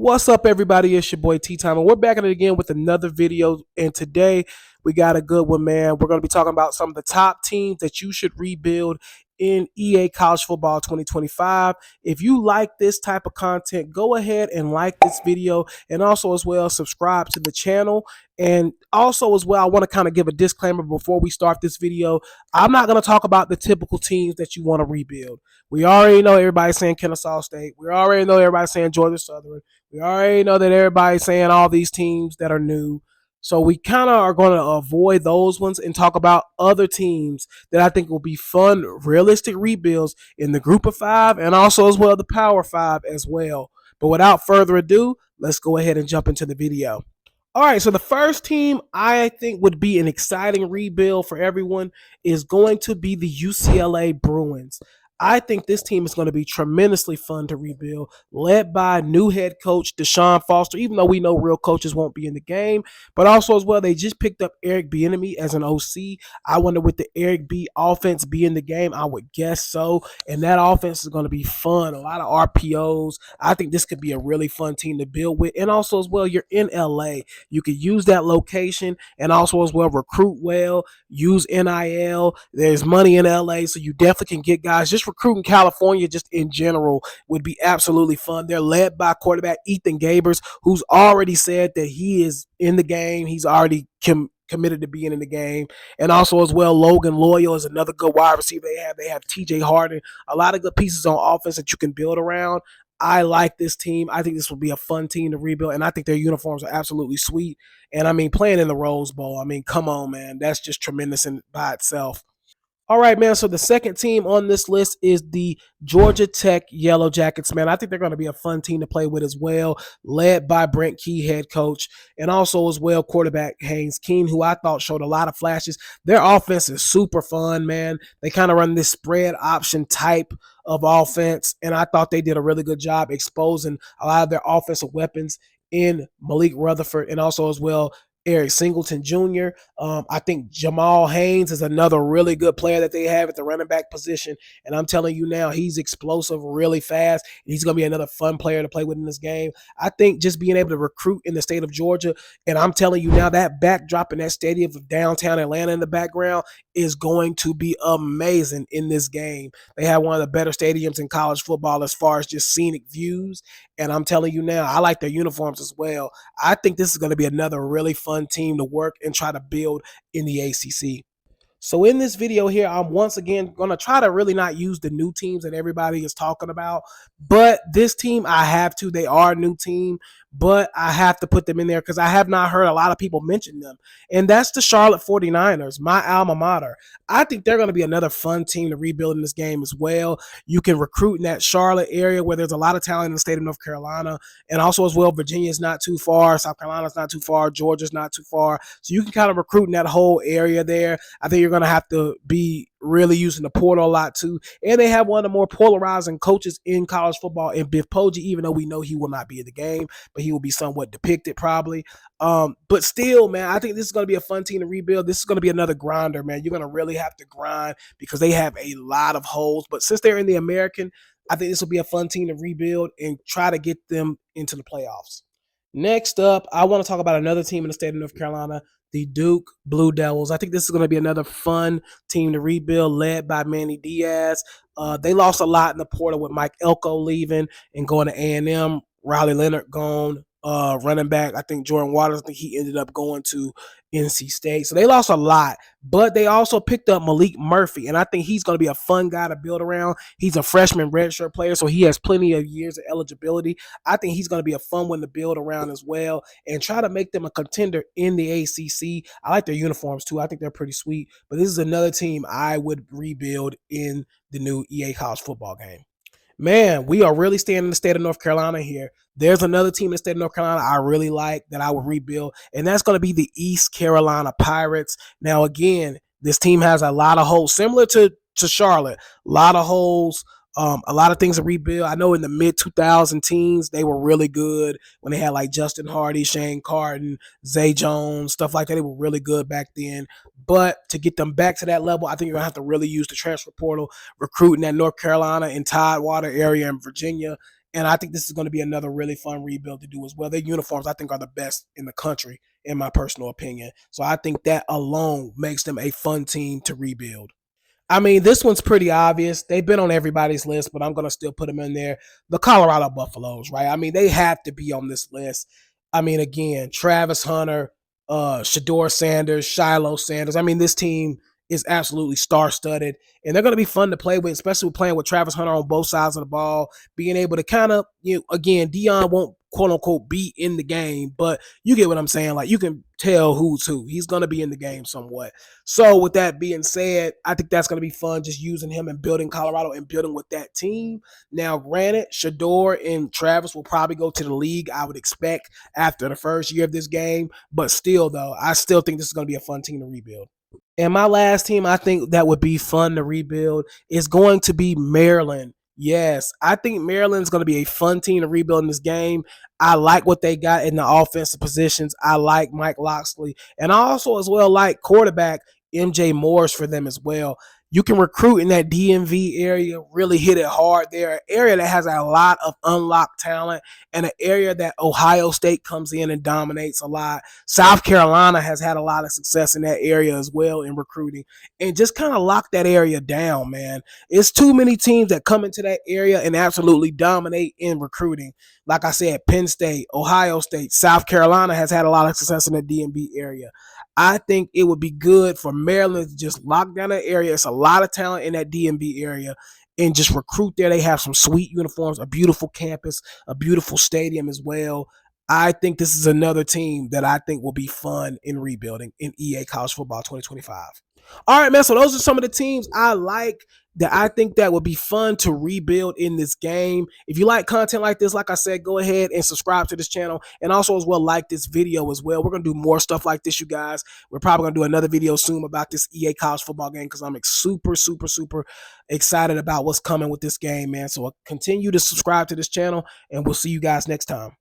What's up, everybody? It's your boy T Time, and we're back at it again with another video. And today we got a good one, man. We're going to be talking about some of the top teams that you should rebuild in EA College Football 2025. If you like this type of content, go ahead and like this video, and also as well subscribe to the channel. And also as well, I want to kind of give a disclaimer before we start this video. I'm not going to talk about the typical teams that you want to rebuild. We already know everybody's saying Kennesaw State. We already know everybody's saying Georgia Southern. We already know that everybody's saying all these teams that are new. So we kind of are going to avoid those ones and talk about other teams that I think will be fun, realistic rebuilds in the group of five and also as well the power five as well. But without further ado, let's go ahead and jump into the video. All right, so the first team I think would be an exciting rebuild for everyone is going to be the UCLA Bruins. I think this team is going to be tremendously fun to rebuild, led by new head coach Deshaun Foster, even though we know real coaches won't be in the game. But also as well, they just picked up Eric Bieniemy as an OC. I wonder would the Eric B offense be in the game? I would guess so. And that offense is going to be fun. A lot of RPOs. I think this could be a really fun team to build with. And also as well, you're in LA. You could use that location and also as well recruit well, use NIL. There's money in LA, so you definitely can get guys. Just recruiting California just in general would be absolutely fun. They're led by quarterback Ethan Gabers, who's already said that he is in the game. He's already committed to being in the game. And also as well, Logan Loyal is another good wide receiver they have. They have TJ Harden. A lot of good pieces on offense that you can build around. I like this team. I think this will be a fun team to rebuild, and I think their uniforms are absolutely sweet. And I mean, playing in the Rose Bowl, I mean, come on, man. That's just tremendous by itself. All right, man. So the second team on this list is the Georgia Tech Yellow Jackets, man. I think they're going to be a fun team to play with as well, led by Brent Key, head coach, and also as well quarterback Haynes King, who I thought showed a lot of flashes. Their offense is super fun, man. They kind of run this spread option type of offense, and I thought they did a really good job exposing a lot of their offensive weapons in Malik Rutherford and also as well Eric Singleton Jr. I think Jamal Haynes is another really good player that they have at the running back position. And I'm telling you now, he's explosive really fast. And he's going to be another fun player to play with in this game. I think just being able to recruit in the state of Georgia, and I'm telling you now, that backdrop in that stadium of downtown Atlanta in the background is going to be amazing in this game. They have one of the better stadiums in college football as far as just scenic views. And I'm telling you now, I like their uniforms as well. I think this is going to be another really fun team to work and try to build in the ACC. So in this video here, I'm once again going to try to really not use the new teams that everybody is talking about. But this team, I have to. They are a new team, but I have to put them in there because I have not heard a lot of people mention them. And that's the Charlotte 49ers, my alma mater. I think they're going to be another fun team to rebuild in this game as well. You can recruit in that Charlotte area where there's a lot of talent in the state of North Carolina. And also as well, Virginia's not too far. South Carolina's not too far. Georgia's not too far. So you can kind of recruit in that whole area there. I think you're going to have to be really using the portal a lot too. And they have one of the more polarizing coaches in college football in Biff Poggi, even though we know he will not be in the game, but he will be somewhat depicted probably. But still, man, I think this is going to be a fun team to rebuild. This is going to be another grinder, man. You're going to really have to grind because they have a lot of holes. But since they're in the American, I think this will be a fun team to rebuild and try to get them into the playoffs. Next up, I want to talk about another team in the state of North Carolina, the Duke Blue Devils. I think this is going to be another fun team to rebuild, led by Manny Diaz. They lost a lot in the portal with Mike Elko leaving and going to A&M. Riley Leonard gone. Running back, I think Jordan Waters, I think he ended up going to NC State. So they lost a lot, but they also picked up Malik Murphy, and I think he's going to be a fun guy to build around. He's a freshman redshirt player, so he has plenty of years of eligibility. I think he's going to be a fun one to build around as well and try to make them a contender in the ACC. I like their uniforms too. I think they're pretty sweet, but this is another team I would rebuild in the new EA college football game. Man, we are really staying in the state of North Carolina here. There's another team in the state of North Carolina I really like that I would rebuild, and that's going to be the East Carolina Pirates. Now, again, this team has a lot of holes, similar to Charlotte. A lot of holes, a lot of things to rebuild. I know in the mid-2000 teens, they were really good when they had like Justin Hardy, Shane Carton, Zay Jones, stuff like that. They were really good back then. But to get them back to that level, I think you're going to have to really use the transfer portal, recruiting that North Carolina and Tidewater area in Virginia. And I think this is going to be another really fun rebuild to do as well. Their uniforms, I think, are the best in the country, in my personal opinion. So I think that alone makes them a fun team to rebuild. I mean, this one's pretty obvious. They've been on everybody's list, but I'm going to still put them in there. The Colorado Buffaloes, right? I mean, they have to be on this list. I mean, again, Travis Hunter, Shador Sanders, Shiloh Sanders. I mean, this team is absolutely star-studded, and they're going to be fun to play with, especially playing with Travis Hunter on both sides of the ball, being able to kind of, again, Dion won't quote-unquote be in the game, but you get what I'm saying. Like, you can tell who's who. He's going to be in the game somewhat. So with that being said, I think that's going to be fun, just using him and building Colorado and building with that team. Now, granted, Shador and Travis will probably go to the league, I would expect, after the first year of this game. But still, though, I still think this is going to be a fun team to rebuild. And my last team I think that would be fun to rebuild is going to be Maryland. Yes, I think Maryland's going to be a fun team to rebuild in this game. I like what they got in the offensive positions. I like Mike Locksley. And I also as well like quarterback MJ Morris for them as well. You can recruit in that DMV area, really hit it hard there. An area that has a lot of unlocked talent and an area that Ohio State comes in and dominates a lot. South Carolina has had a lot of success in that area as well in recruiting, and just kind of lock that area down, man. It's too many teams that come into that area and absolutely dominate in recruiting. Like I said, Penn State, Ohio State, South Carolina has had a lot of success in the DMV area. I think it would be good for Maryland to just lock down that area. It's a lot of talent in that DMV area and just recruit there. They have some sweet uniforms, a beautiful campus, a beautiful stadium as well. I think this is another team that I think will be fun in rebuilding in EA College Football 2025. All right, man. So those are some of the teams I like that I think that would be fun to rebuild in this game. If you like content like this, like I said, go ahead and subscribe to this channel, and also as well like this video as well. We're going to do more stuff like this, you guys. We're probably going to do another video soon about this EA College Football game because I'm super, super, super excited about what's coming with this game, man. So continue to subscribe to this channel, and we'll see you guys next time.